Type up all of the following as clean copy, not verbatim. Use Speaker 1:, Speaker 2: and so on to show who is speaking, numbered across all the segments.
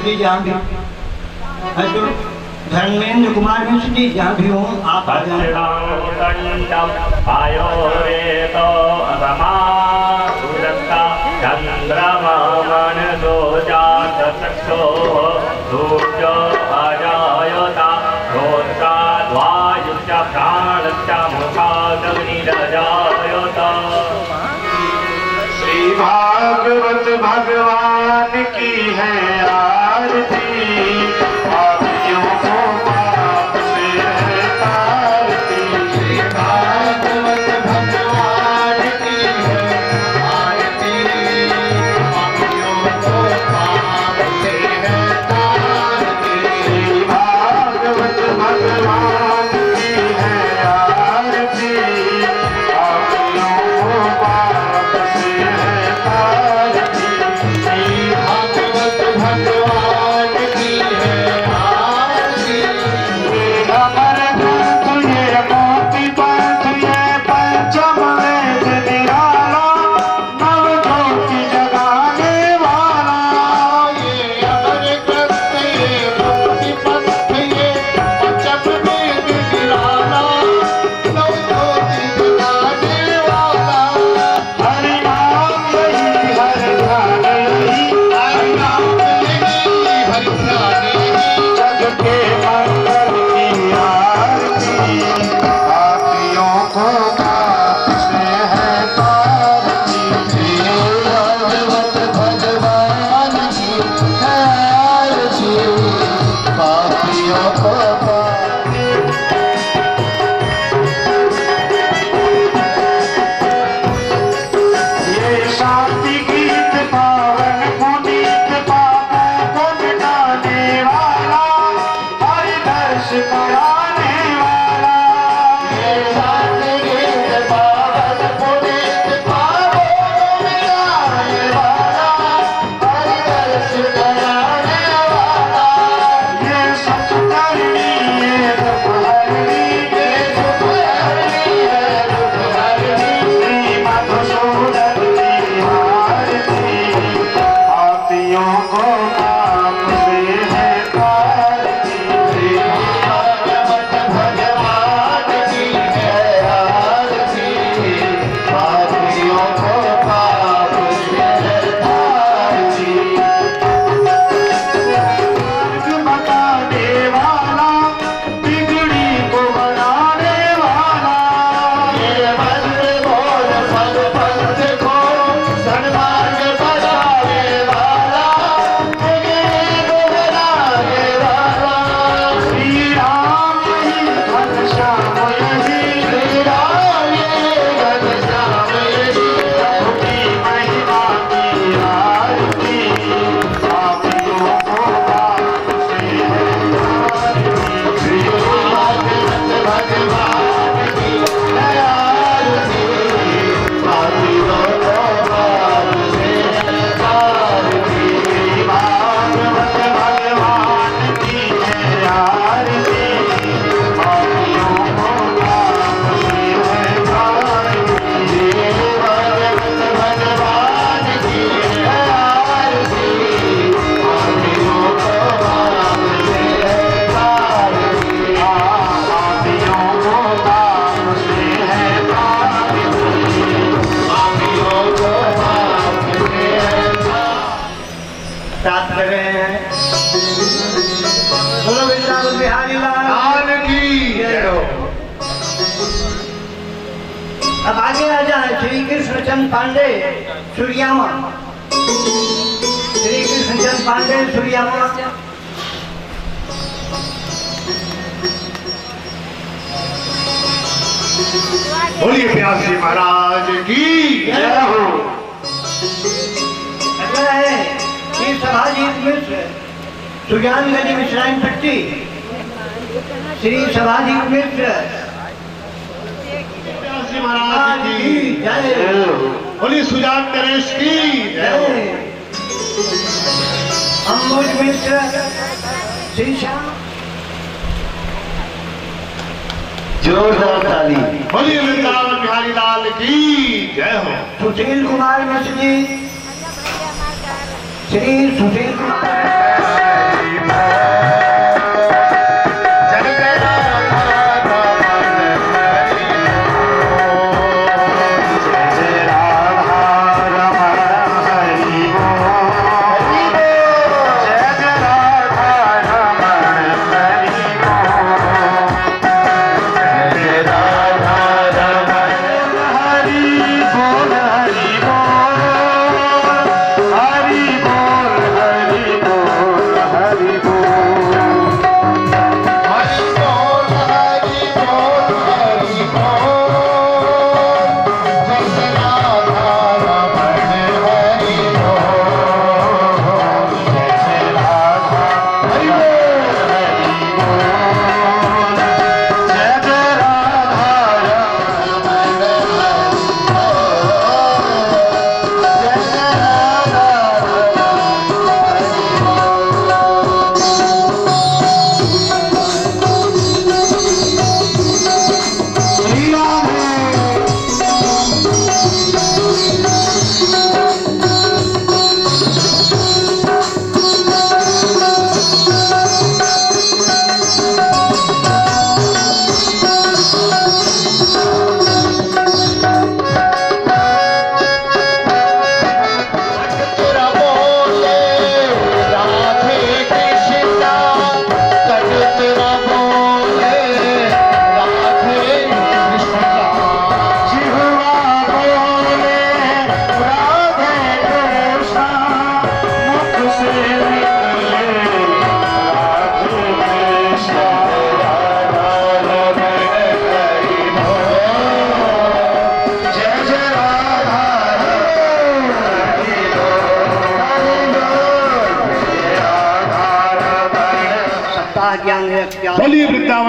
Speaker 1: जी जहाँ भी धर्मेंद्र कुमार मिश्र जी जहाँ भी हों आप आ जाएं।
Speaker 2: श्री भागवत भगवान की है आरती, पापियों को पाप से है तारती। श्री भागवत भगवान की है आरती, पापियों को पाप से है तारती। श्री भागवत भगवान की है आरती, पापियों को पाप से है तारती। श्री भागवत भगवान की है आरती। अमर ग्रंथ ये मोती पंथ ये पंचम वेद निराला, नव ज्योति जगाने वाला। ये अमर ग्रंथ ये मोती पंथ ये पंचम वेद निराला, नव ज्योति जगाने वाला। हरि नाम यही हरि ध्यान यही, हरि नाम यही हरि ध्यान यही। जग के मंगल की आरती, पापियों को पाप से है तारती। श्री भागवत भगवान की है आरती, पापियों को पाप। ये शांति गीत पावन पुनीत पापों को मिटाने वाला, हरि दर्श कराने वाला। ये शांति गीत पावन पुनीत पापों को मिटाने वाला, हरि दर्श कराने वाला। ये सतकर्णी ये दुखहरणी, ये सुखहरणी है दुखहरणी। श्री मधुसूदन की आरती, पापियों को पाप से है तारती। श्री भागवत भगवान की है आरती, पापियों को पाप से है तारती। मार्ग बताने वाला, बिगड़ी को बनाने वाला। ये मंत्र बोल पद पंथ को सन्मार्ग बनाने वाला, बिगड़ी को बनाने वाला। श्री राम ही घनश्याम यही, श्री राम ही घनश्याम यही। प्रभु की महिमा की आरती, पापियों को पाप से है तारती। श्री भागवत भगवान की है आरती, पापियों को पाप से है तारती। श्री भागवत भगवान की है आरती, पापियों को पाप से है तारती। श्री भागवत भगवान की है आरती, पापियों को पाप से है तारती। पापियों को पाप से है तारती, पापियों को पाप से है तारती।
Speaker 1: प्राप्त कर रहे हैं। बोलो वृंदावन बिहारी लाल
Speaker 2: की जय हो।
Speaker 1: अब आगे आ जाए श्री कृष्णचंद पांडे सूर्यामा। श्री कृष्णचंद पांडे सूर्यामा।
Speaker 2: बोलिए प्यास जी महाराज की जय हो।
Speaker 1: अगला है श्री सभाजीत मिश्र सुजान गली मिश्राइन पट्टी। श्री सभाजीत मिश्र
Speaker 2: प्यास जी महाराज की
Speaker 1: जय।
Speaker 2: बोलिए सुजान नरेश की जय हो।
Speaker 1: अम्बुज मिश्र श्री श्याम।
Speaker 3: जोरदार ताली।
Speaker 2: बोलिए वृंदावन बिहारी लाल की जय हो।
Speaker 1: सुशील कुमार मिश्र जी। श्री सुशील कुमार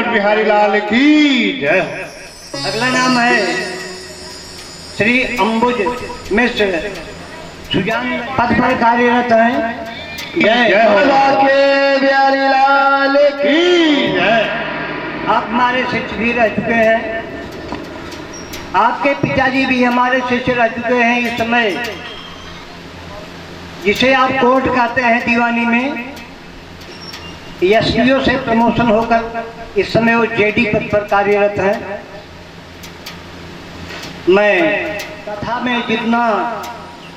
Speaker 2: वृंदावन बिहारी लाल की जय हो।
Speaker 1: अगला नाम है श्री अंबुज मिश्र, सुजान पद पर कार्यरत हैं।
Speaker 2: जय हो।
Speaker 3: के बिहारी लाल की
Speaker 2: जय।
Speaker 1: आप हमारे शिष्य भी रह चुके हैं, आपके पिताजी भी हमारे शिष्य रह चुके हैं। इस समय जिसे आप कोर्ट कहते हैं दीवानी में, एसपीओ से प्रमोशन होकर इस समय वो जेडी पद पर कार्यरत हैं। मैं कथा में जितना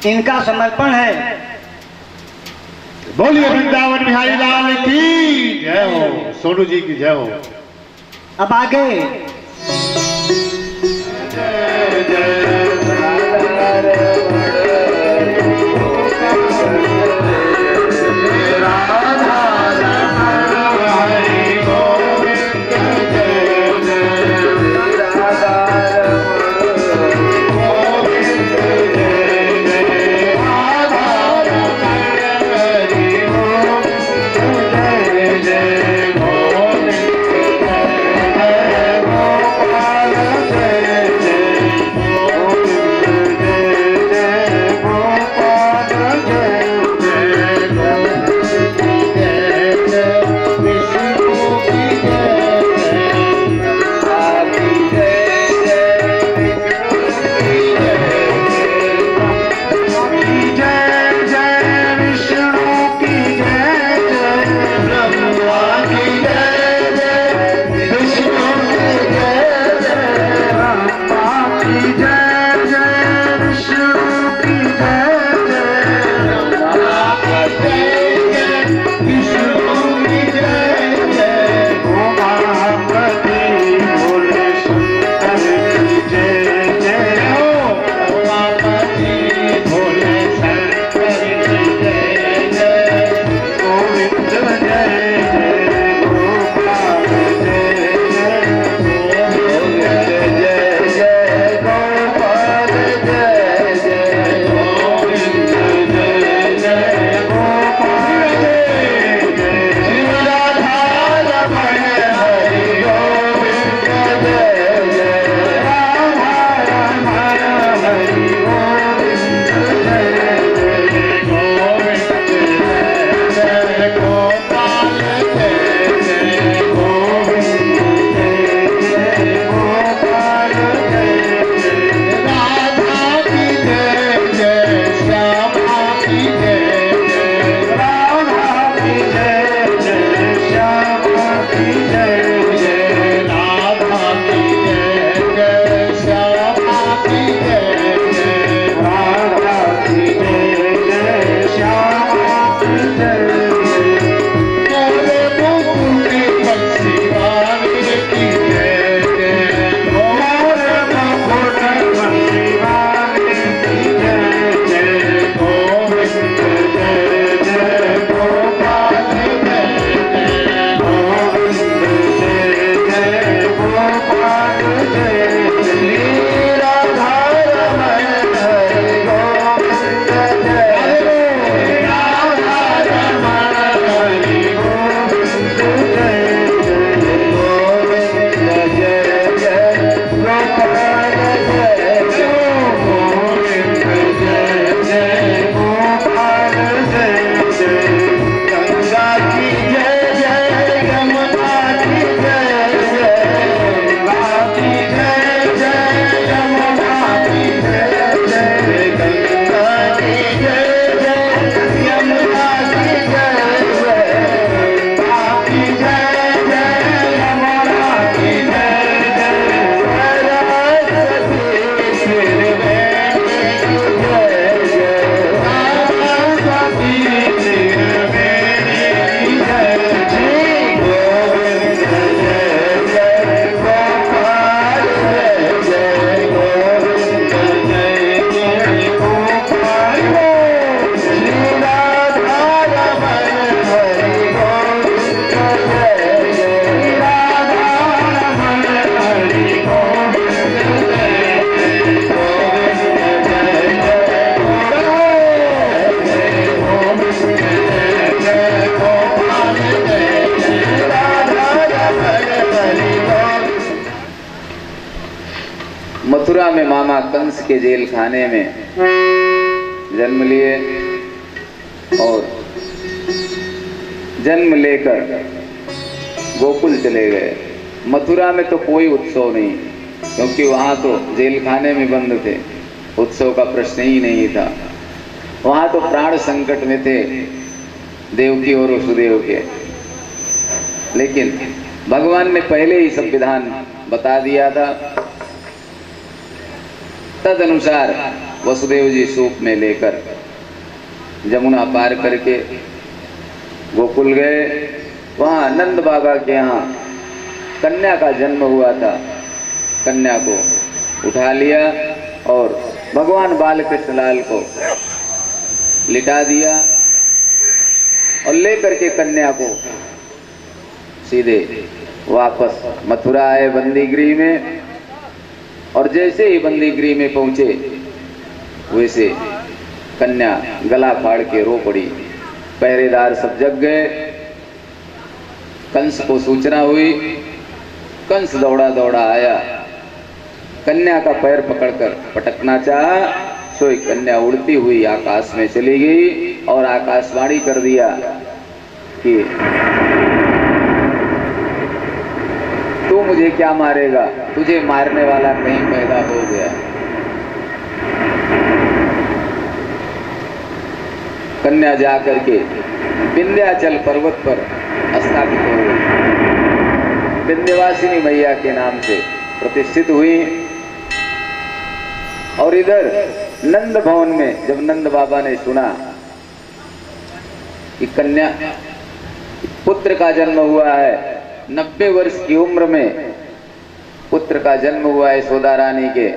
Speaker 1: इनका समर्पण है,
Speaker 2: बोलिए वृंदावन बिहारी लाल की जय हो। सोनू जी की जय हो।
Speaker 1: अब आगे
Speaker 3: मथुरा में मामा कंस के जेल खाने में जन्म लिए और जन्म लेकर गोकुल चले गए। मथुरा में तो कोई उत्सव नहीं, क्योंकि वहां तो जेल खाने में बंद थे, उत्सव का प्रश्न ही नहीं था। वहां तो प्राण संकट में थे देवकी और वसुदेव के। लेकिन भगवान ने पहले ही सब विधान बता दिया था। तद अनुसार वसुदेव जी सूप में लेकर जमुना पार करके गोकुल गए। वहां नंद बाबा के यहाँ कन्या का जन्म हुआ था। कन्या को उठा लिया और भगवान बालकृष्ण लाल को लिटा दिया और लेकर के कन्या को सीधे वापस मथुरा आए बंदी गृह में। और जैसे ही बंदी गृह में पहुंचे वैसे कन्या गला फाड़ के रो पड़ी। पहरेदार सब जग गए। कंस को सूचना हुई। कंस दौड़ा दौड़ा आया, कन्या का पैर पकड़कर पटकना चाहा, सोई कन्या उड़ती हुई आकाश में चली गई और आकाशवाणी कर दिया कि तू मुझे क्या मारेगा, तुझे मारने वाला कहीं पैदा हो गया। कन्या जाकर के विंध्याचल पर्वत पर स्थापित हो गई। विंध्यवासिनी मैया के नाम से प्रतिष्ठित हुई। और इधर नंद भवन में जब नंद बाबा ने सुना कि कन्या पुत्र का जन्म हुआ है, 90 वर्ष की उम्र में पुत्र का जन्म हुआ है यशोदा रानी के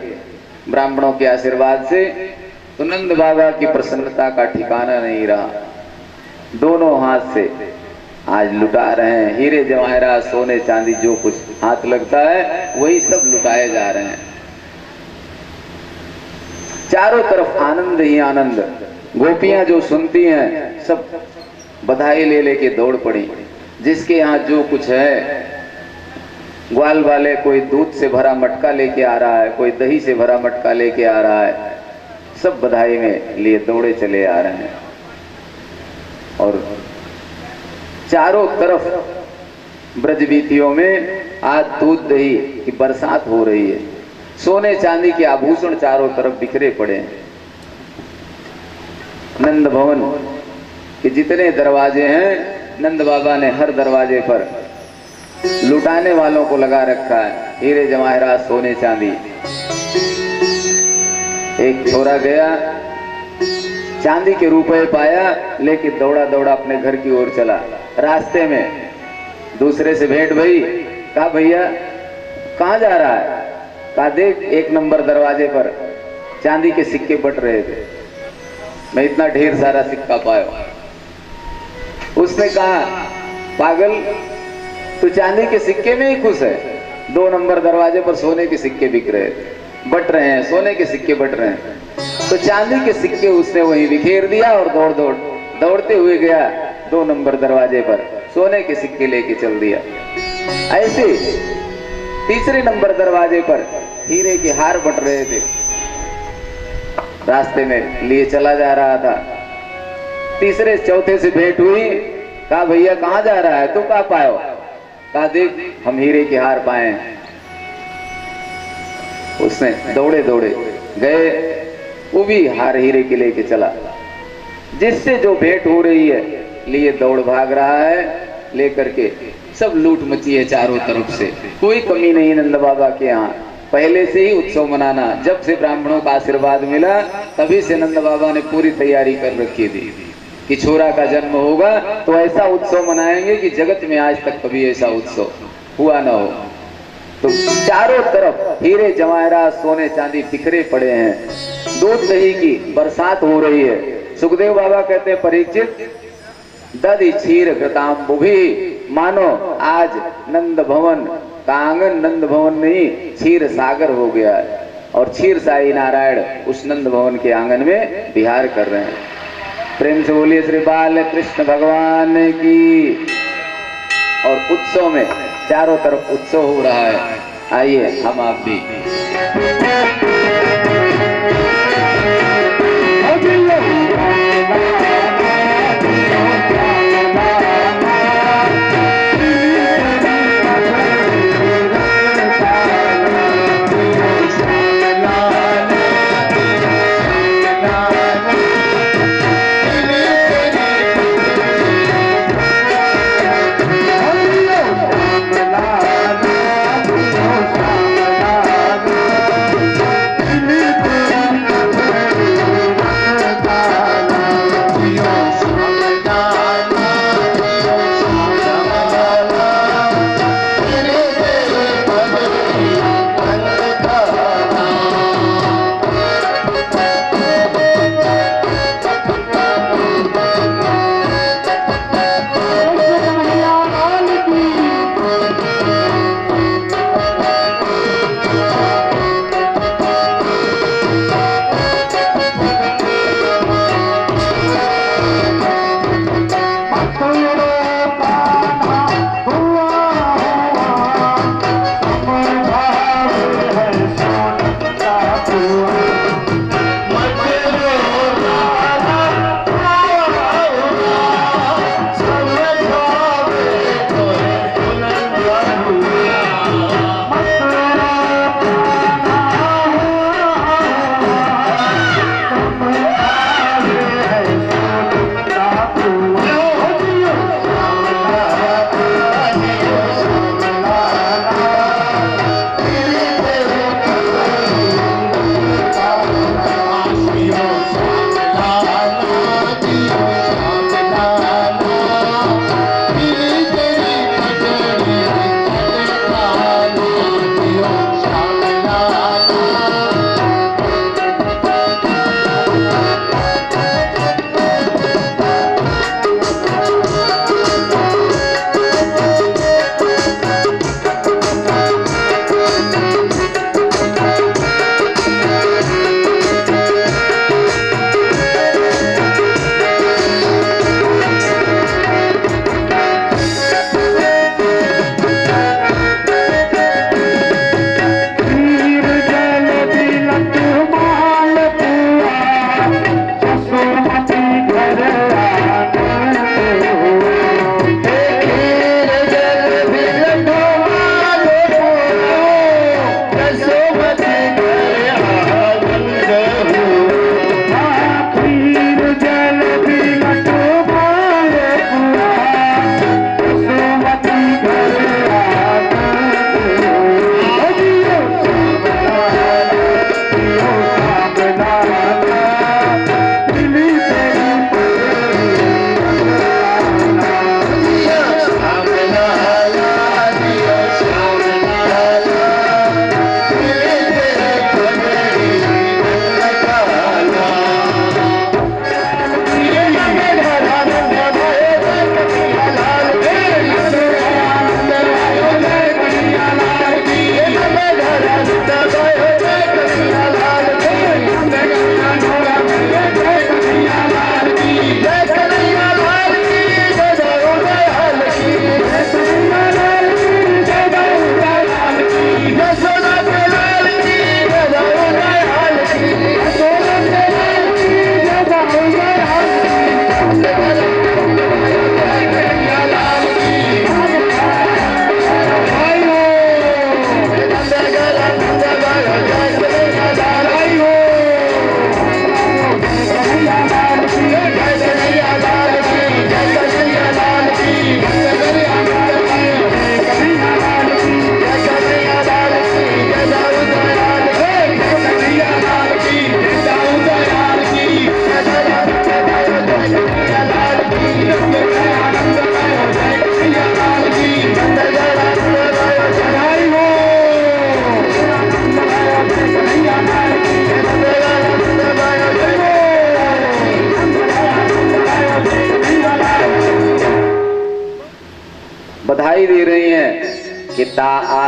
Speaker 3: ब्राह्मणों के आशीर्वाद से, तो नंद बाबा की प्रसन्नता का ठिकाना नहीं रहा। दोनों हाथ से आज लुटा रहे हैं। हीरे जवाहरात सोने चांदी जो कुछ हाथ लगता है वही सब लुटाए जा रहे हैं। चारों तरफ आनंद ही आनंद। गोपियां जो सुनती हैं सब बधाई ले लेके दौड़ पड़ी। जिसके यहाँ जो कुछ है, ग्वाल वाले कोई दूध से भरा मटका लेके आ रहा है, कोई दही से भरा मटका लेके आ रहा है, सब बधाई में लिए दौड़े चले आ रहे हैं। और चारों तरफ ब्रजबीतियों में आज दूध दही की बरसात हो रही है। सोने चांदी के आभूषण चारों तरफ बिखरे पड़े हैं। नंद भवन के जितने दरवाजे हैं, नंद बाबा ने हर दरवाजे पर लुटाने वालों को लगा रखा है। हीरे जवाहरात सोने चांदी। एक छोरा गया, चांदी के रुपए पाया, लेके दौड़ा दौड़ा अपने घर की ओर चला। रास्ते में दूसरे से भेंट भई। कहा भैया कहाँ जा रहा है? कहा देख 1 नंबर दरवाजे पर चांदी के सिक्के बट रहे थे, मैं इतना ढेर सारा सिक्का पाया। उसने कहा पागल, तू चांदी के सिक्के में ही खुश है? 2 नंबर दरवाजे पर सोने के सिक्के बिक रहे थे, बट रहे हैं, सोने के सिक्के बट रहे हैं। तो चांदी के सिक्के उसने वहीं बिखेर दिया और दौड़ते हुए गया 2 नंबर दरवाजे पर, सोने के सिक्के लेके चल दिया। ऐसे 3 नंबर दरवाजे पर हीरे के हार बट रहे थे, रास्ते में लिए चला जा रहा था। तीसरे चौथे से भेंट हुई। कहा भैया कहाँ जा रहा है? तू कहाँ पायो? कहा देख हम हीरे के हार पाए हैं। उसने दौड़े दौड़े गए, वो भी हार हीरे के लेके चला। जिससे जो भेंट हो रही है लिए दौड़ भाग रहा है लेकर के। सब लूट मची है चारों तरफ से, कोई कमी नहीं नंद बाबा के यहाँ। पहले से ही उत्सव मनाना, जब से ब्राह्मणों का आशीर्वाद मिला तभी से नंद बाबा ने पूरी तैयारी कर रखी थी कि छोरा का जन्म होगा तो ऐसा उत्सव मनाएंगे कि जगत में आज तक कभी ऐसा उत्सव हुआ ना हो। तो चारों तरफ हीरे जवाहरात सोने चांदी बिखरे पड़े हैं। दूध दही की बरसात हो रही है। सुखदेव बाबा कहते हैं परीक्षित दधि क्षीर घृतांबुभि, मानो आज नंद भवन का आंगन नंद भवन नहीं क्षीर सागर हो गया है। और क्षीर साई नारायण उस नंद भवन के आंगन में विहार कर रहे हैं। प्रेम से बोलिए श्री बाल कृष्ण भगवान की। और उत्सव में चारों तरफ उत्सव हो रहा है। आइए हम आप भी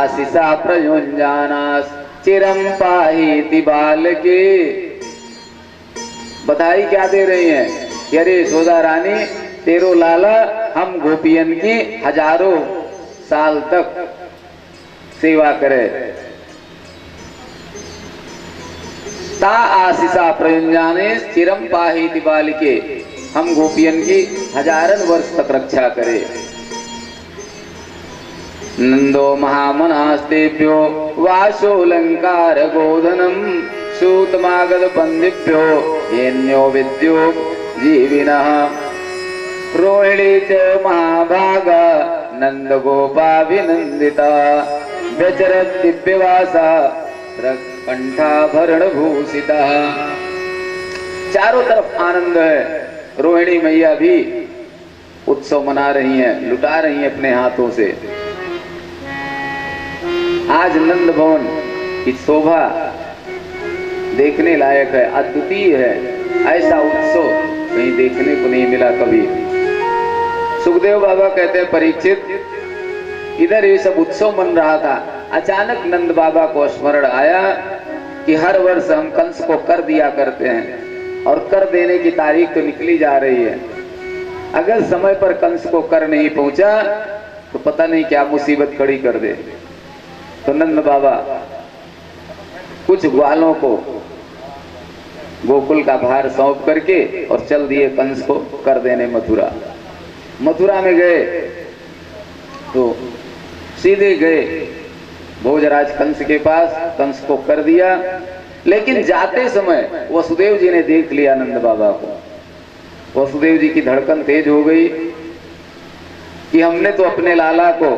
Speaker 3: आशीषा प्रयुञ्जानास चिरम पाहीति बालके। बधाई क्या दे रही हैं कि अरे यशोदा रानी, तेरो लाला हम गोपियन की हजारों साल तक सेवा करे। ता आशीषा प्रयुञ्जाने चिरम पाहीति बालिके, हम गोपियन की हजारन वर्ष तक रक्षा करे। नंदो महामनास्तेभ्यो वाशोलंकार गोधनम सूतमागध पंडिभ्यो येन्यो विद्यो जीविनः। रोहिणी च महाभागा नंद गोपाभिनंदिता व्यचरत दिव्यवासा कंठाभरण भूषिता। चारों तरफ आनंद है। रोहिणी मैया भी उत्सव मना रही हैं, लुटा रही हैं अपने हाथों से। आज नंद भवन की शोभा देखने लायक है, अद्वितीय है। ऐसा उत्सव कहीं देखने को नहीं मिला कभी। सुखदेव बाबा कहते हैं, परीक्षित, इधर ये सब उत्सव मन रहा था, अचानक नंद बाबा को स्मरण आया कि हर वर्ष हम कंस को कर दिया करते हैं और कर देने की तारीख तो निकली जा रही है। अगर समय पर कंस को कर नहीं पहुंचा तो पता नहीं क्या मुसीबत खड़ी कर दे। तो नंद बाबा कुछ ग्वालों को गोकुल का भार सौंप करके और चल दिए कंस को कर देने मथुरा। मथुरा में गए तो सीधे गए भोजराज कंस के पास, कंस को कर दिया। लेकिन जाते समय वसुदेव जी ने देख लिया नंद बाबा को। वसुदेव जी की धड़कन तेज हो गई कि हमने तो अपने लाला को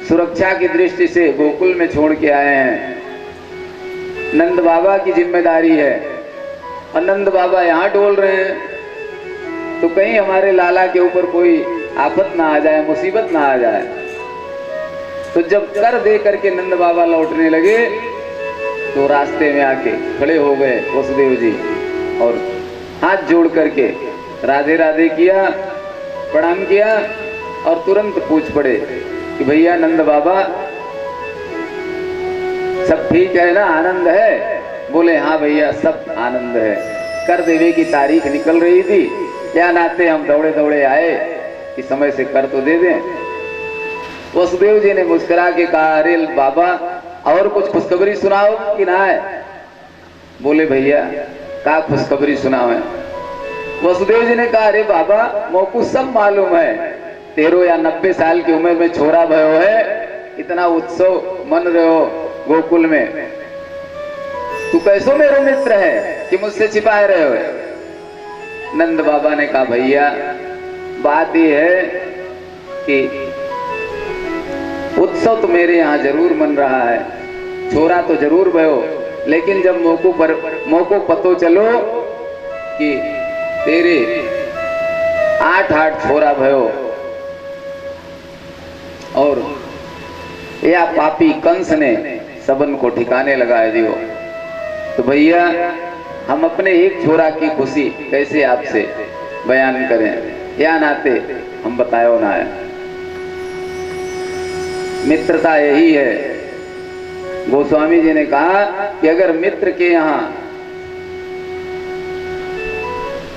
Speaker 3: सुरक्षा की दृष्टि से गोकुल में छोड़ के आए हैं, नंद बाबा की जिम्मेदारी है, और नंद बाबा यहाँ डोल रहे हैं, तो कहीं हमारे लाला के ऊपर कोई आफत ना आ जाए, मुसीबत ना आ जाए। तो जब कर दे करके नंद बाबा लौटने लगे तो रास्ते में आके खड़े हो गए वसुदेव जी और हाथ जोड़ करके राधे राधे किया, प्रणाम किया और तुरंत पूछ पड़े कि भैया नंद बाबा सब ठीक है ना, आनंद है? बोले हाँ भैया सब आनंद है। कर देने की तारीख निकल रही थी, क्या नाते हम दौड़े दौड़े आए कि समय से कर तो दे दें। वसुदेव जी ने मुस्कुरा के कहा, अरे बाबा और कुछ खुशखबरी सुनाओ कि ना है? बोले भैया का खुशखबरी सुनाओ है? वसुदेव जी ने कहा, अरे बाबा मोको सब मालूम है, 13 या 90 साल की उम्र में छोरा भयो है, इतना उत्सव मन रहे हो गोकुल में, तू कैसो मेरा मित्र है कि मुझसे छिपाए रहे हो? नंद बाबा ने कहा, भैया बात यह है कि उत्सव तो मेरे यहाँ जरूर मन रहा है, छोरा तो जरूर भयो, लेकिन जब मोको पतो चलो कि तेरे 8 छोरा भयो और या पापी कंस ने सबन को ठिकाने लगाए दियो, तो भैया हम अपने एक छोरा की खुशी कैसे आपसे बयान करें, या नाते हम बतायो ना है। मित्रता यही है। गोस्वामी जी ने कहा कि अगर मित्र के यहाँ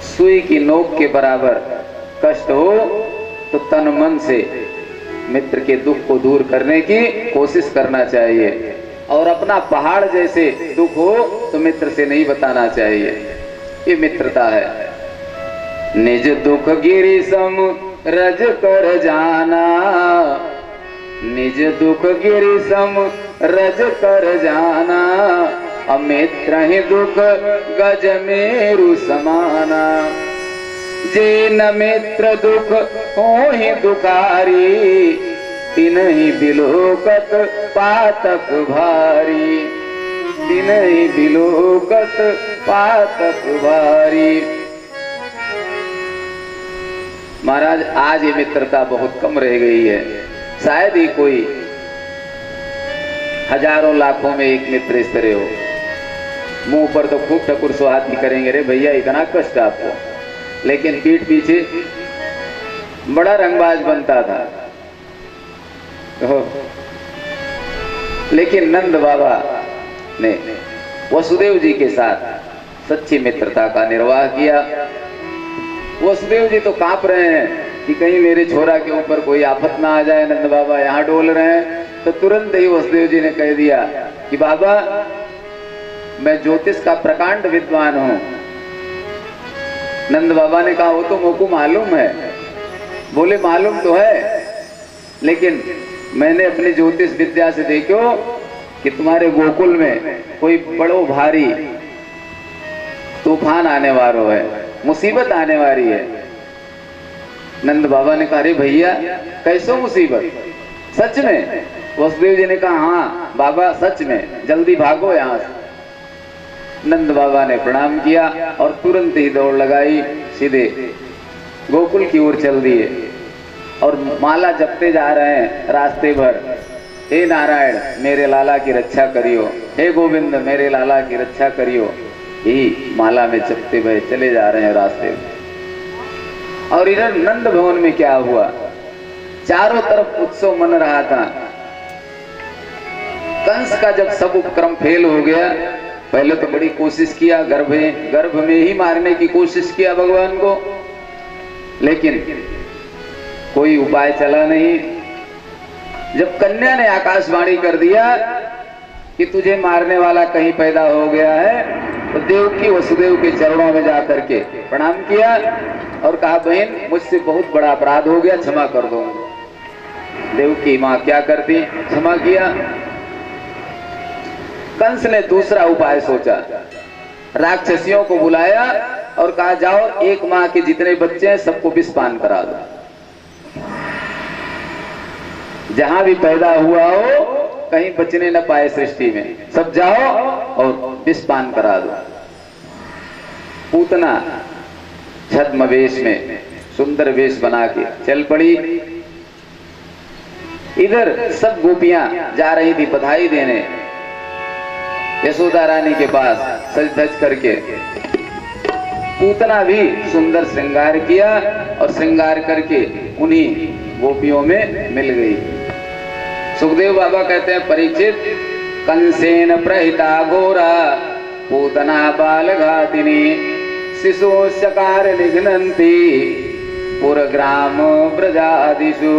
Speaker 3: सुई की नोक के बराबर कष्ट हो तो तन मन से मित्र के दुख को दूर करने की कोशिश करना चाहिए, और अपना पहाड़ जैसे दुख हो तो मित्र से नहीं बताना चाहिए। ये मित्रता है। निज दुख गिरि सम रज कर जाना, निज दुख गिरि सम रज कर जाना, अमित्र ही दुख गज मेरु समाना। जे न मित्र दुख हो ही दुखारी, तिनहि बिलोकत पातक भारी, तिनहि बिलोकत पातक भारी। महाराज आज ये मित्रता बहुत कम रह गई है। शायद ही कोई हजारों लाखों में एक मित्र इस तरह हो। मुंह पर तो खूब ठकुर सुहाती करेंगे, रे भैया इतना कष्ट आपको, लेकिन पीठ पीछे बड़ा रंगबाज बनता था। लेकिन नंद बाबा ने वसुदेव जी के साथ सच्ची मित्रता का निर्वाह किया। वसुदेव जी तो कांप रहे हैं कि कहीं मेरे छोरा के ऊपर कोई आफत ना आ जाए। नंद बाबा यहाँ डोल रहे हैं, तो तुरंत ही वसुदेव जी ने कह दिया कि बाबा मैं ज्योतिष का प्रकांड विद्वान हूं। नंद बाबा ने कहा वो तो मुझको मालूम है। बोले मालूम तो है, लेकिन मैंने अपनी ज्योतिष विद्या से देखो कि तुम्हारे गोकुल में कोई बड़ो भारी तूफान आने वाला है, मुसीबत आने वाली है। नंद बाबा ने कहा अरे भैया कैसो मुसीबत, सच में? वसुदेव जी ने कहा हाँ बाबा सच में, जल्दी भागो यहाँ से। नंद बाबा ने प्रणाम किया और तुरंत ही दौड़ लगाई, सीधे गोकुल की ओर चल दिए और माला जपते जा रहे हैं रास्ते भर। हे नारायण मेरे लाला की रक्षा करियो, हे गोविंद मेरे लाला की रक्षा करियो, यही माला में जपते हुए चले जा रहे हैं रास्ते में। और इधर नंद भवन में क्या हुआ, चारों तरफ उत्सव मन रहा था। कंस का जब सब उपक्रम फेल हो गया, पहले तो बड़ी कोशिश किया, गर्भ में ही मारने की कोशिश किया भगवान को, लेकिन कोई उपाय चला नहीं। जब कन्या ने आकाशवाणी कर दिया कि तुझे मारने वाला कहीं पैदा हो गया है, तो देवकी वसुदेव के चरणों में जाकर के प्रणाम किया और कहा बहन मुझसे बहुत बड़ा अपराध हो गया, क्षमा कर दो। देवकी माँ क्या करती, क्षमा किया। कंस ने दूसरा उपाय सोचा, राक्षसियों को बुलाया और कहा जाओ एक माँ के जितने बच्चे हैं सबको विषपान करा दो, जहां भी पैदा हुआ हो कहीं बचने न पाए सृष्टि में, सब जाओ और विषपान करा दो। पूतना छद्म वेश में सुंदर वेश बना के चल पड़ी। इधर सब गोपियां जा रही थी बधाई देने यशोदा रानी के पास सज धज करके। पूतना भी सुंदर श्रृंगार किया और श्रृंगार करके उन्हीं गोपियों में मिल गई। सुखदेव बाबा कहते हैं परीक्षित कंसेन प्रहिता घोरा पूतना बाल घातिनी शिशोशकार निघ्नन्ति पुरग्राम ब्रजादिषु।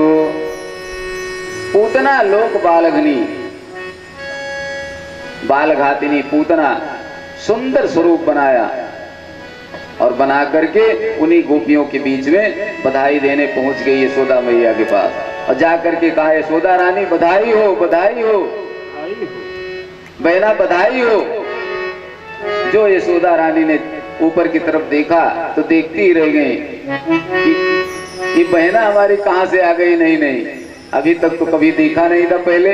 Speaker 3: पूतना लोक बालघनी, बालघातिनी पूतना सुंदर स्वरूप बनाया और बना करके उन्हीं गोपियों के बीच में बधाई देने पहुंच गई यशोदा मैया के पास और जाकर के कहा यशोदा रानी बधाई हो, बधाई हो, बहना बधाई हो। जो यशोदा रानी ने ऊपर की तरफ देखा तो देखती ही रह गई कि बहना हमारी कहां से आ गई। नहीं, अभी तक तो कभी देखा नहीं था पहले।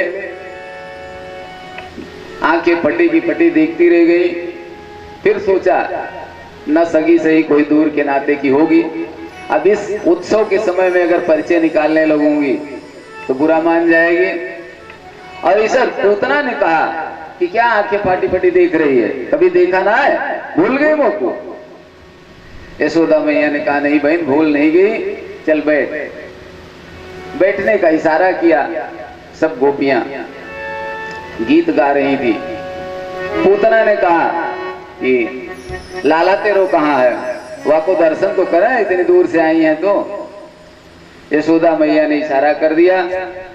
Speaker 3: आंखें फटी की फटी देखती रह गई। फिर सोचा न सगी सही कोई दूर के नाते की होगी। अब इस उत्सव के समय में अगर परिचय निकालने लगूंगी तो बुरा मान जाएगी। और इस पूतना ने कहा कि क्या आंखें फाटी फटी देख रही है, कभी देखा ना है, भूल गई मुझको। यशोदा मैया ने कहा नहीं बहन भूल नहीं गई, चल बैठ। बैठने का इशारा किया। सब गोपियां गीत गा रही थी। पूतना ने कहा कि लाला तेरो कहाँ है, वह को दर्शन तो करें, इतनी दूर से आई हैं तो। यशोदा मैया ने इशारा कर दिया,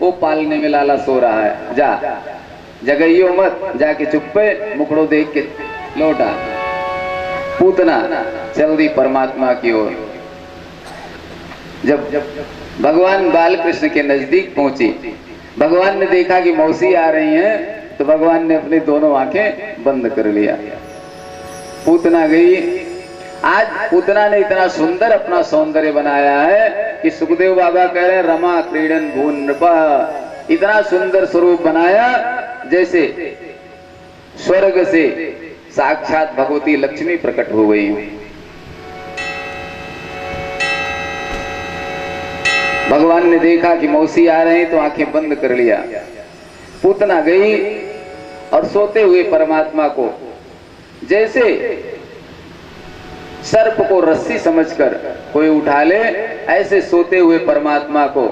Speaker 3: वो पालने में लाला सो रहा है, जा जगइयो मत, जाके चुप्पे मुखड़ो देख के लौटा। पूतना चल दी परमात्मा की ओर। जब भगवान बाल कृष्ण के नजदीक पहुंची, भगवान ने देखा कि मौसी आ रही हैं, तो भगवान ने अपनी दोनों आंखें बंद कर लिया। पूतना गई। आज पूतना ने इतना सुंदर अपना सौंदर्य बनाया है कि सुखदेव बाबा कह रहे हैं रमा क्रीडन भून नृपा, इतना सुंदर स्वरूप बनाया जैसे स्वर्ग से साक्षात भगवती लक्ष्मी प्रकट हो गई। भगवान ने देखा कि मौसी आ रहे हैं तो आंखें बंद कर लिया। पूतना गई और सोते हुए परमात्मा को जैसे सर्प को रस्सी समझकर कोई उठा ले, ऐसे सोते हुए परमात्मा को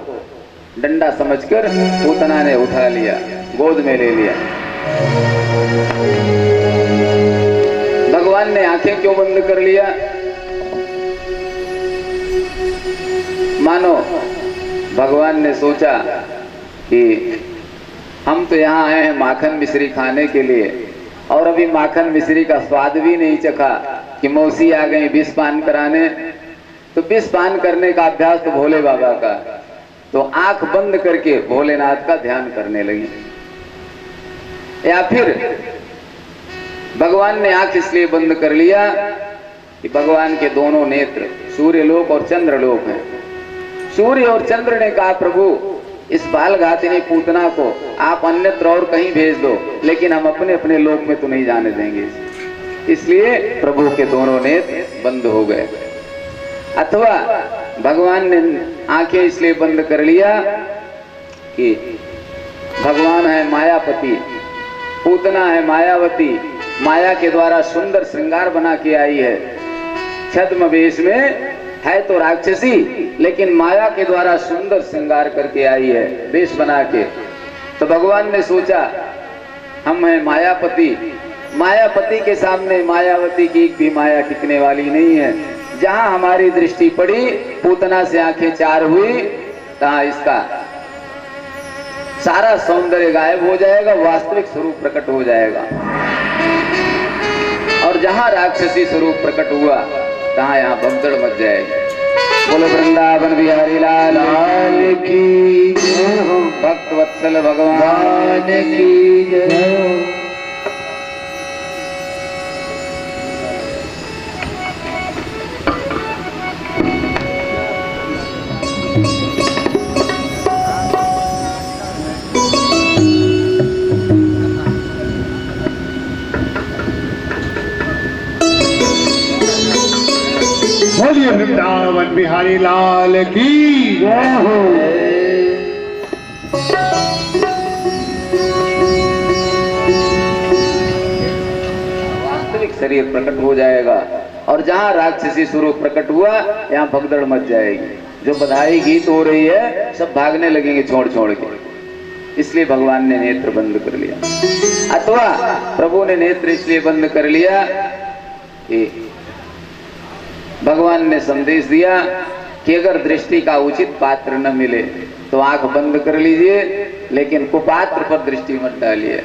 Speaker 3: डंडा समझकर पूतना ने उठा लिया, गोद में ले लिया। भगवान ने आंखें क्यों बंद कर लिया? मानो भगवान ने सोचा कि हम तो यहाँ आए हैं माखन मिश्री खाने के लिए, और अभी माखन मिश्री का स्वाद भी नहीं चखा कि मौसी आ गई विष पान कराने। तो विष पान करने का अभ्यास तो भोले बाबा का, तो आंख बंद करके भोलेनाथ का ध्यान करने लगी। या फिर भगवान ने आंख इसलिए बंद कर लिया कि भगवान के दोनों नेत्र सूर्यलोक और चंद्रलोक हैं। सूर्य और चंद्र ने कहा, प्रभु इस बालघातिनी पूतना को आप अन्यत्र और कहीं भेज दो, लेकिन हम अपने अपने लोक में तो नहीं जाने देंगे। इसलिए प्रभु के दोनों नेत्र बंद हो गए। अथवा भगवान ने आंखें इसलिए बंद कर लिया कि भगवान है मायापति, पूतना है मायावती, माया के द्वारा सुंदर श्रृंगार बना के आई है। छद्म वेश में है तो राक्षसी, लेकिन माया के द्वारा सुंदर श्रृंगार करके आई है वेश बना के। तो भगवान ने सोचा हम हैं मायापति, मायापति के सामने मायावती की एक भी माया टिकने वाली नहीं है। जहां हमारी दृष्टि पड़ी, पूतना से आंखें चार हुई, तहां इसका सारा सौंदर्य गायब हो जाएगा, वास्तविक स्वरूप प्रकट हो जाएगा। और जहां राक्षसी स्वरूप प्रकट हुआ, तहां यहाँ भगदड़ मच जाएगी। बोलो वृंदावन बिहारी लाल की, भक्त वत्सल भगवान की जय।
Speaker 2: बोलिए वृंदावन बिहारी लाल की जय हो।
Speaker 3: वास्तविक शरीर प्रकट हो जाएगा, और जहां राक्षसी स्वरूप प्रकट हुआ, यहाँ भगदड़ मच जाएगी। जो बधाई गीत हो रही है, सब भागने लगेंगे छोड़ छोड़ के। इसलिए भगवान ने नेत्र बंद कर लिया। अथवा प्रभु ने नेत्र इसलिए बंद कर लिया कि भगवान ने संदेश दिया कि अगर दृष्टि का उचित पात्र न मिले तो आंख बंद कर लीजिए, लेकिन कुपात्र पर दृष्टि मत डालिए।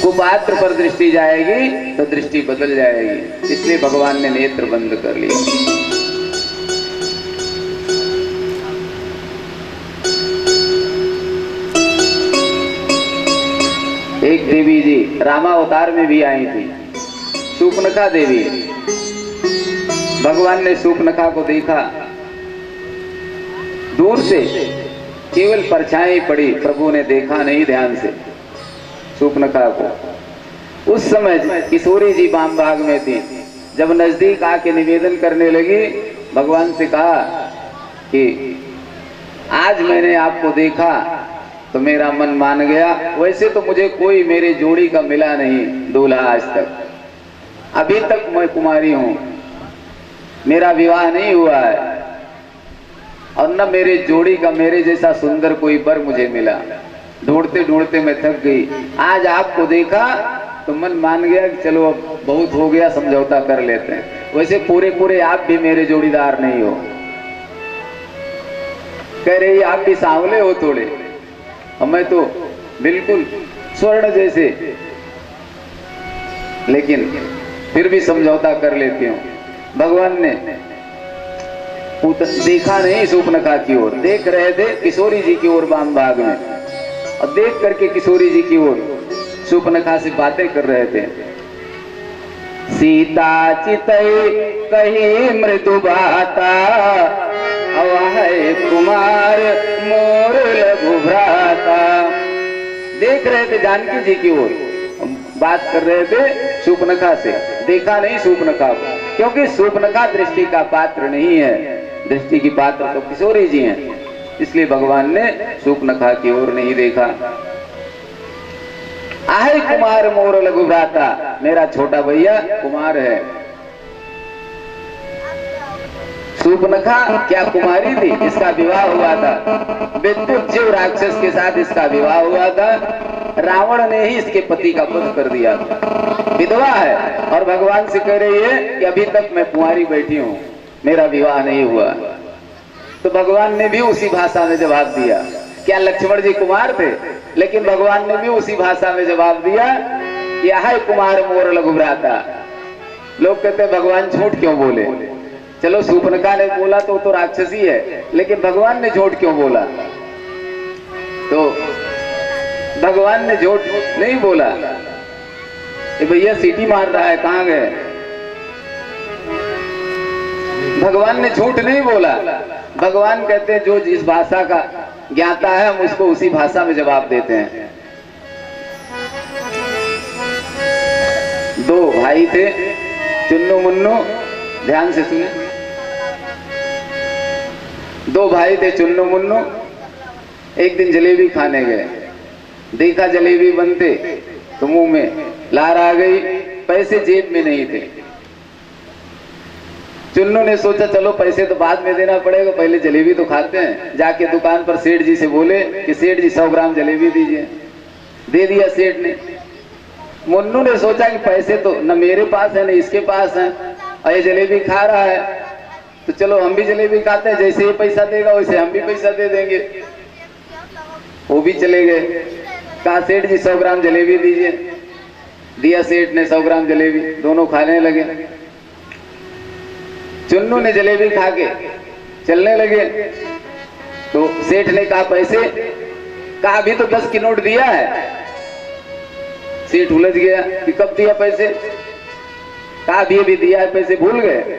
Speaker 3: कुपात्र पर दृष्टि जाएगी तो दृष्टि बदल जाएगी। इसलिए भगवान ने नेत्र बंद कर लिया। एक देवी जी रामावतार में भी आई थी, शूर्पणखा देवी। भगवान ने शूर्पणखा को देखा, दूर से केवल परछाई पड़ी, प्रभु ने देखा नहीं ध्यान से शूर्पणखा को। उस समय किशोरी जी वाम भाग में थी। जब नजदीक आके निवेदन करने लगी, भगवान से कहा कि आज मैंने आपको देखा तो मेरा मन मान गया। वैसे तो मुझे कोई मेरे जोड़ी का मिला नहीं दूल्हा आज तक, अभी तक मैं कुमारी हूं, मेरा विवाह नहीं हुआ है, और न मेरे जोड़ी का मेरे जैसा सुंदर कोई वर मुझे मिला। ढूंढते ढूंढते मैं थक गई। आज आपको देखा तो मन मान गया कि चलो अब बहुत हो गया, समझौता कर लेते हैं। वैसे पूरे पूरे आप भी मेरे जोड़ीदार नहीं हो। कह रही आप भी सांवले हो थोड़े, और मैं तो बिल्कुल स्वर्ण जैसे, लेकिन फिर भी समझौता कर लेती हूँ। भगवान ने देखा नहीं शूर्पणखा की ओर, देख रहे थे किशोरी जी की ओर वाम भाग में, और देख करके किशोरी जी की ओर शूर्पणखा से बातें कर रहे थे। सीता चितई कही मृदु बाता, है कुमार मोर लघु भ्राता। देख रहे थे जानकी जी की ओर, बात कर रहे थे शूर्पणखा से। देखा नहीं शूर्पणखा को, क्योंकि शूर्पणखा दृष्टि का पात्र नहीं है, दृष्टि की पात्र तो किशोरी जी हैं। इसलिए भगवान ने शूर्पणखा की ओर नहीं देखा। आहे कुमार मोर लघु भ्राता, मेरा छोटा भैया कुमार है। सूर्पनखा क्या कुमारी थी, इसका विवाह हुआ था। विद्युत जीव राक्षस के साथ इसका विवाह हुआ था। रावण ने ही इसके पति का वध कर दिया था। विधवा है और भगवान से कह रही है कि अभी तक मैं कुंवारी बैठी हूँ, मेरा विवाह नहीं हुआ। तो भगवान ने भी उसी भाषा में जवाब दिया। क्या लक्ष्मण जी कुमार थे? लेकिन भगवान ने भी उसी भाषा में जवाब दिया कि हाय कुमार मोर लघु भ्राता। लोग कहते हैं भगवान झूठ क्यों बोले? चलो सूर्पनखा ने बोला तो राक्षसी है, लेकिन भगवान ने झूठ क्यों बोला? तो भगवान ने झूठ नहीं बोला। ये भैया सीटी मार रहा है, कहां गए? भगवान ने झूठ नहीं बोला। भगवान कहते हैं जो जिस भाषा का ज्ञाता है हम उसको उसी भाषा में जवाब देते हैं। दो भाई थे, चुन्नू मुन्नू, ध्यान से सुने। दो भाई थे चुन्नू मुन्नू, एक दिन जलेबी खाने गए। देखा जलेबी बनते तो मुंह में लार आ गई, पैसे जेब में नहीं थे। चुन्नू ने सोचा चलो पैसे तो बाद में देना पड़ेगा, पहले जलेबी तो खाते हैं। जाके दुकान पर सेठ जी से बोले कि सेठ जी 100 ग्राम जलेबी दीजिए। दे दिया सेठ ने। मुन्नू ने सोचा कि पैसे तो न मेरे पास है न इसके पास है, और ये जलेबी खा रहा है, तो चलो हम भी जलेबी खाते हैं, जैसे ये पैसा देगा वैसे हम भी पैसा दे देंगे। वो भी चले गए। कहा सेठ जी 100 ग्राम जलेबी दीजिए। दिया सेठ ने 100 ग्राम जलेबी, दोनों खाने लगे। चुन्नू ने जलेबी खा के चलने लगे तो सेठ ने कहा पैसे? कहा अभी तो 10 की नोट दिया है। सेठ उलझ गया कि कब दिया पैसे? कहा अभी दिया है पैसे, भूल गए।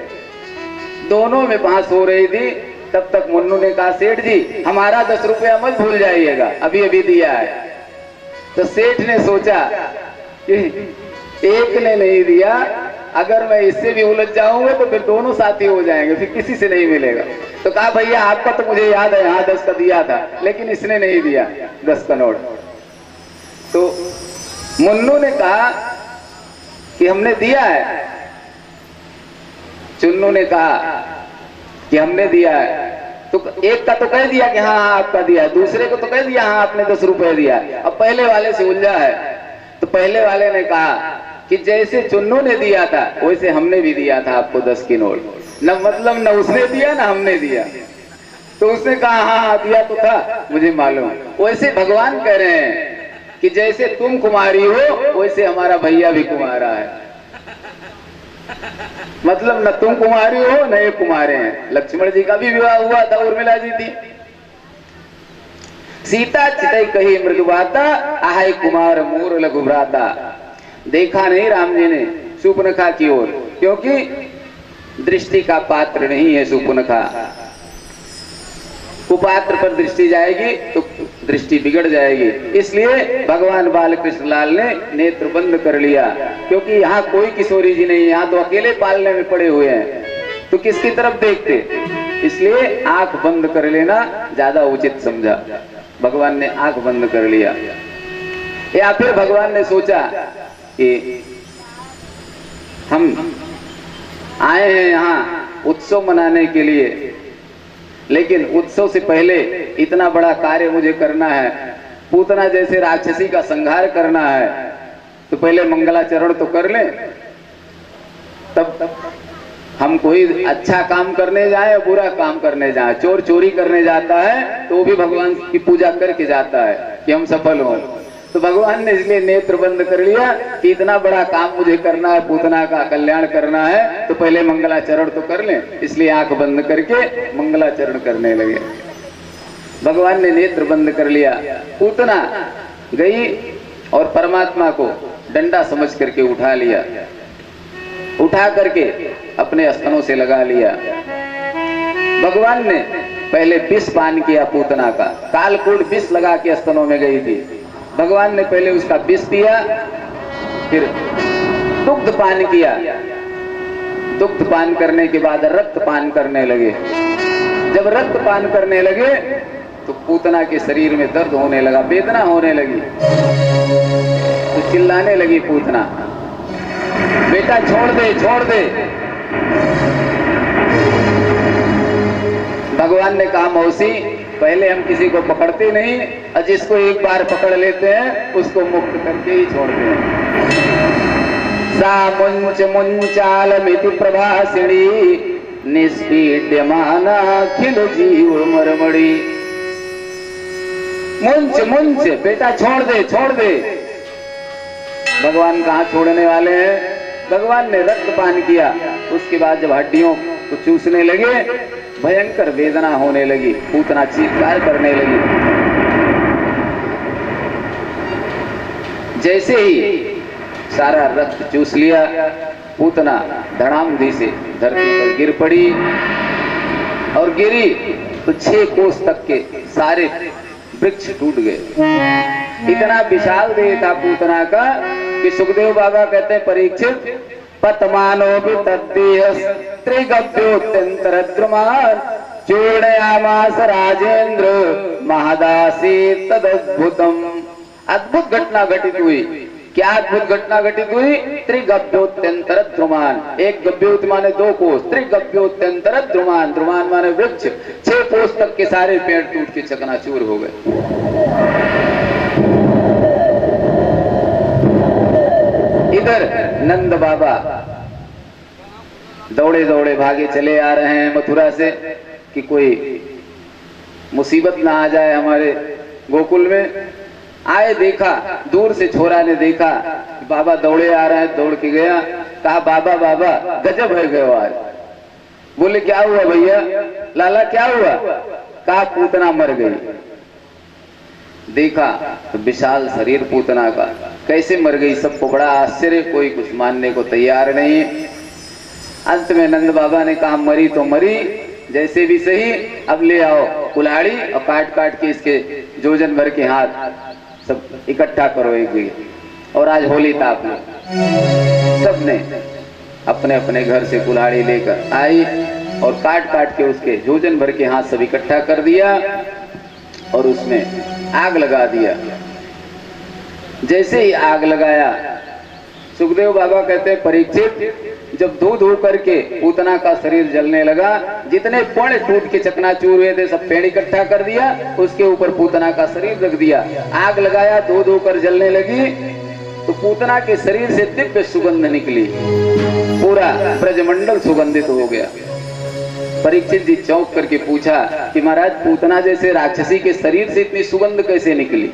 Speaker 3: दोनों में बहस हो रही थी। तब तक मुन्नू ने कहा सेठ जी हमारा 10 रुपया मत भूल जाइएगा, अभी अभी दिया है। तो सेठ ने सोचा कि एक ने नहीं दिया, अगर मैं इससे भी उलझ जाऊंगा तो फिर दोनों साथी हो जाएंगे, फिर किसी से नहीं मिलेगा। तो कहा भैया आपका तो मुझे याद है, हाँ 10 का दिया था, लेकिन इसने नहीं दिया 10 का नोट। तो मुन्नू ने कहा कि हमने दिया है। चुन्नू ने कहा कि हमने दिया है। तो एक का तो कह दिया कि हाँ हाँ आपका दिया है, दूसरे को तो कह दिया हाँ आपने 10 रुपए दिया। अब पहले वाले से उलझा है। तो पहले वाले ने कहा कि जैसे चुन्नू ने दिया था वैसे हमने भी दिया था आपको 10 की नोट, न मतलब न उसने दिया न हमने दिया। तो उसने कहा हाँ हाँ दिया तो था, मुझे मालूम। वैसे भगवान कह रहे हैं कि जैसे तुम कुमारी हो वैसे हमारा भैया भी कुमारा है। मतलब न तुम कुमारी हो न ये कुमारे हैं। लक्ष्मण जी का भी विवाह हुआ था, उर्मिला जी थी। सीता चितई कही मृदुबाता, आहाय कुमार मोर लघु भ्राता। देखा नहीं राम जी ने सूर्पनखा की ओर, क्योंकि दृष्टि का पात्र नहीं है सूर्पनखा। कुपात्र पर दृष्टि जाएगी तो दृष्टि बिगड़ जाएगी। इसलिए भगवान बालकृष्ण लाल ने नेत्र बंद कर लिया, क्योंकि यहाँ कोई किशोरी जी नहीं, यहाँ तो अकेले पालने में पड़े हुए हैं, तो किसकी तरफ देखते? इसलिए आंख बंद कर लेना ज्यादा उचित समझा। भगवान ने आंख बंद कर लिया। या फिर भगवान ने सोचा कि हम आए हैं यहाँ उत्सव मनाने के लिए, लेकिन उत्सव से पहले इतना बड़ा कार्य मुझे करना है, पूतना जैसे राक्षसी का संहार करना है, तो पहले मंगलाचरण तो कर ले, तब हम कोई अच्छा काम करने जाए बुरा काम करने जाए। चोर चोरी करने जाता है तो वो भी भगवान की पूजा करके जाता है कि हम सफल हों। तो भगवान ने इसलिए नेत्र बंद कर लिया कि इतना बड़ा काम मुझे करना है, पूतना का कल्याण करना है, तो पहले मंगलाचरण तो कर लें। इसलिए आंख बंद करके मंगलाचरण करने लगे। भगवान ने नेत्र बंद कर लिया। पूतना गई और परमात्मा को डंडा समझ करके उठा लिया, उठा करके अपने स्तनों से लगा लिया। भगवान ने पहले विष पान किया पूतना का, कालकूट विष लगा के स्तनों में गई थी। भगवान ने पहले उसका विष पिया, फिर दुग्ध पान किया। दुग्ध पान करने के बाद रक्त पान करने लगे। जब रक्त पान करने लगे तो पूतना के शरीर में दर्द होने लगा, वेदना होने लगी। तो चिल्लाने लगी पूतना, बेटा छोड़ दे छोड़ दे। भगवान ने कहा मौसी पहले हम किसी को पकड़ते नहीं और जिसको एक बार पकड़ लेते हैं उसको मुक्त करके ही छोड़ते हैं। सा मुंच मुंचालमिति प्रभासिणी निष्पीड्यमाना खिल जीव मरमड़ी। मुंच मुंच बेटा छोड़ दे छोड़ दे। भगवान कहाँ छोड़ने वाले हैं? भगवान ने रक्तपान किया, उसके बाद जब हड्डियों को चूसने लगे भयंकर वेदना होने लगी, पूतना चीत्कार करने लगी। जैसे ही सारा रक्त चूस लिया पूतना धड़ामधी से धरती पर गिर पड़ी और गिरी तो 6 कोस तक के सारे वृक्ष टूट गए। इतना विशाल देह था पूतना का कि सुखदेव बाबा कहते हैं परीक्षित पतमानो भी त्रिगभ्योत्यंतरद्रुमान चूर्णयामास राजेंद्र महादासी तदद्भुतम। अद्भुत घटना घटित हुई। क्या अद्भुत घटना घटित हुई? त्रिगभ्योत्यंतर ध्रुमान। एक गभ्योत माने 2 कोस, त्रिगभ्योत्यंतर ध्रुमान, ध्रुमान माने वृक्ष। 6 कोस तक के सारे पेड़ टूट के चकनाचूर हो गए। इधर नंद बाबा दौड़े दौड़े भागे चले आ रहे हैं मथुरा से कि कोई मुसीबत ना आ जाए हमारे गोकुल में। आए देखा, दूर से छोरा ने देखा बाबा दौड़े आ रहे हैं, दौड़ के गया, कहा बाबा बाबा गजब है गयो आज। बोले क्या हुआ भैया? लाला क्या हुआ? कहा पूतना मर गई। देखा तो विशाल शरीर पूतना का, कैसे मर गई? सबको बड़ा आश्चर्य, कोई कुछ मानने को तैयार नहीं। अंत में नंद बाबा ने कहा मरी तो मरी, जैसे भी सही, अब ले आओ कुल्हाड़ी और काट काट के इसके जोजन भर के हाथ सब इकट्ठा करो एक जगह। और आज होली था, आप लोग सबने अपने अपने घर से कुल्हाड़ी लेकर आई और काट काट के उसके जोजन भर के हाथ सब इकट्ठा कर दिया और उसमें आग लगा दिया। जैसे ही आग लगाया, सुखदेव बाबा कहते हैं परीक्षित जब धू धू करके पूतना का शरीर जलने लगा, जितने पेड़ टूट के चकनाचूर हुए थे सब पेड़ इकट्ठा कर दिया, उसके ऊपर पूतना का शरीर रख दिया, आग लगाया, धू धू कर जलने लगी तो पूतना के शरीर से दिव्य सुगंध निकली, पूरा ब्रजमंडल सुगंधित हो गया। परीक्षित जी चौंक करके पूछा कि महाराज पूतना जैसे राक्षसी के शरीर से इतनी सुगंध कैसे निकली?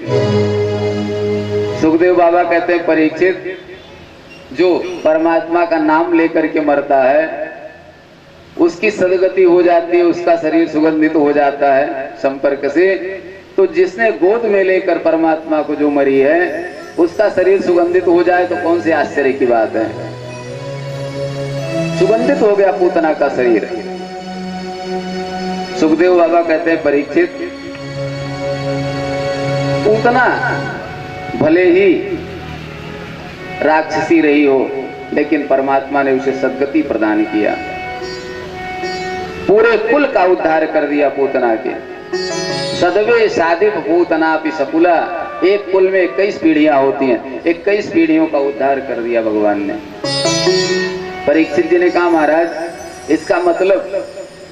Speaker 3: सुखदेव बाबा कहते हैं परीक्षित जो परमात्मा का नाम लेकर के मरता है उसकी सदगति हो जाती है, उसका शरीर सुगंधित हो जाता है संपर्क से। तो जिसने गोद में लेकर परमात्मा को जो मरी है उसका शरीर सुगंधित हो जाए तो कौन से आश्चर्य की बात है? सुगंधित हो गया पूतना का शरीर। सुखदेव बाबा कहते हैं परीक्षित पूतना भले ही राक्षसी रही हो लेकिन परमात्मा ने उसे सद्गति प्रदान किया, पूरे कुल का उद्धार कर दिया पूतना के। सदवे सादिप पूतना पि सकुला, एक कुल में 21 पीढ़ियां होती हैं, 21 पीढ़ियों का उद्धार कर दिया भगवान ने। परीक्षित जी ने कहा महाराज इसका मतलब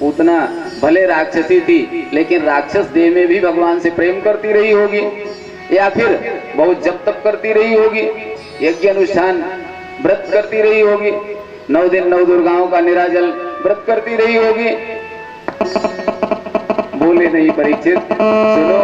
Speaker 3: पूतना भले राक्षसी थी लेकिन राक्षस देह में भी भगवान से प्रेम करती रही होगी, या फिर बहुत जप तप करती रही होगी, यज्ञ अनुष्ठान व्रत करती रही होगी, 9 दिन 9 दुर्गाओं का निराजल व्रत करती रही होगी। बोले नहीं परीक्षित, सुनो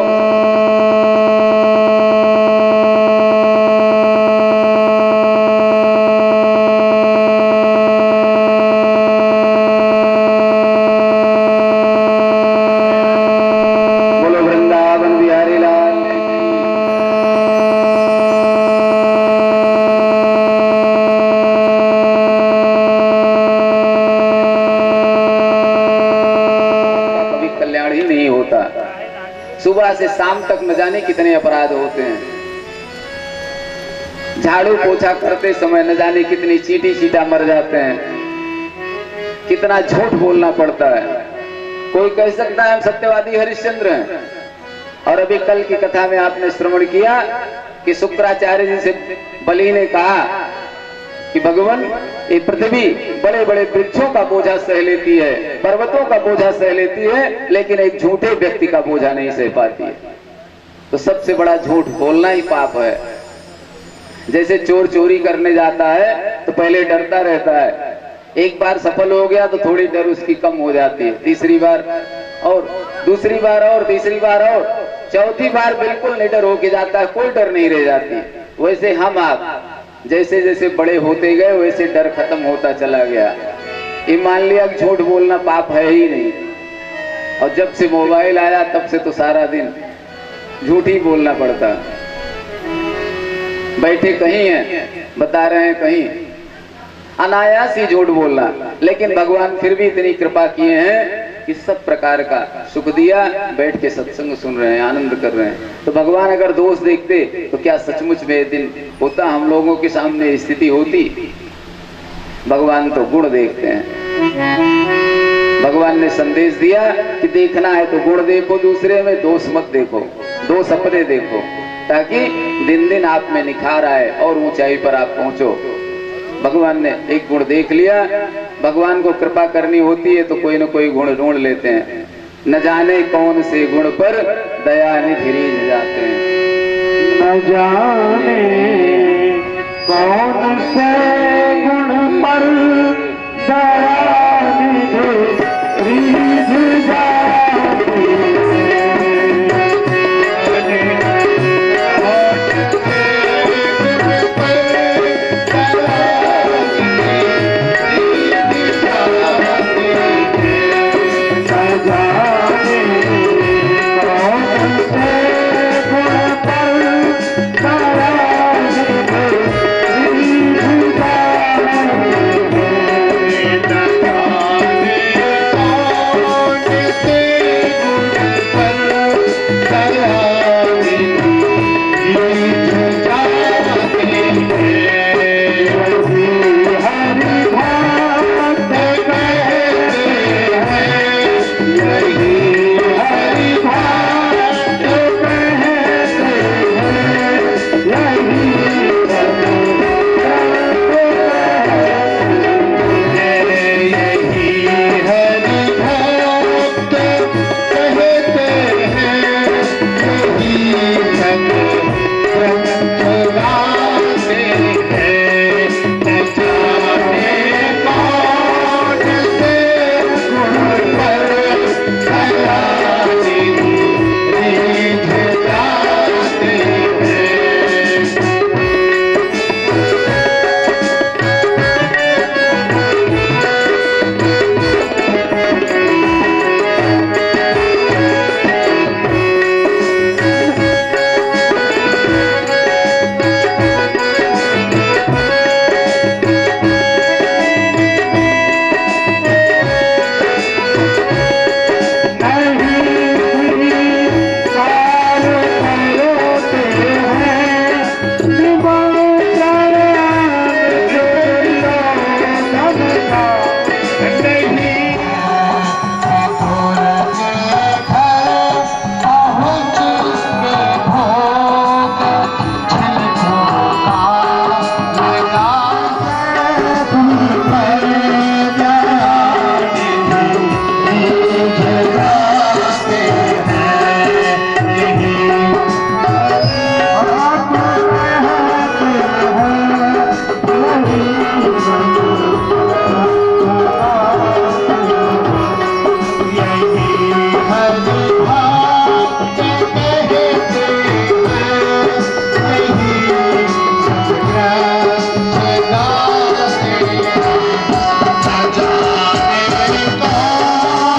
Speaker 3: सुबह से शाम तक न जाने कितने अपराध होते हैं, झाड़ू पोछा करते समय न जाने कितनी चींटी चींटा मर जाते हैं, कितना झूठ बोलना पड़ता है। कोई कह सकता है हम सत्यवादी हरिश्चंद्र हैं, और अभी कल की कथा में आपने श्रवण किया कि शुक्राचार्य जी से बलि ने कहा कि भगवान ये पृथ्वी बड़े बड़े वृक्षों का बोझा सह लेती है, पर्वतों का बोझा सह लेती है, लेकिन एक झूठे व्यक्ति का बोझा नहीं सह पाती है। तो सबसे बड़ा झूठ बोलना ही पाप है। जैसे चोर चोरी करने जाता है तो पहले डरता रहता है, एक बार सफल हो गया तो थोड़ी डर उसकी कम हो जाती है, तीसरी बार और दूसरी बार और तीसरी बार और चौथी बार बिल्कुल निडर होके जाता है, कोई डर नहीं रह जाती। वैसे हम आप जैसे जैसे बड़े होते गए वैसे डर खत्म होता चला गया। ये मान लिया कि झूठ बोलना पाप है ही नहीं, और जब से मोबाइल आया तब से तो सारा दिन झूठ ही बोलना पड़ता। बैठे कहीं हैं, बता रहे हैं कहीं, अनायास ही झूठ बोलना। लेकिन भगवान फिर भी इतनी कृपा किए हैं कि सब प्रकार का सुख दिया, बैठ के सत्संग सुन रहे हैं, आनंद कर रहे हैं। तो भगवान अगर दोष देखते तो क्या सचमुच में दिन होता, हम लोगों के सामने स्थिति होती? भगवान तो गुण देखते हैं। भगवान ने संदेश दिया कि देखना है तो गुण देखो दूसरे में, दोष मत देखो, दोष अपने देखो, ताकि दिन दिन आप में निखार आए और ऊंचाई पर आप पहुंचो। भगवान ने एक गुण देख लिया। भगवान को कृपा करनी होती है तो कोई न कोई गुण ढूंढ लेते हैं। न जाने कौन से गुण पर दया निधि रीझ जाते हैं।
Speaker 2: न जाने कौन से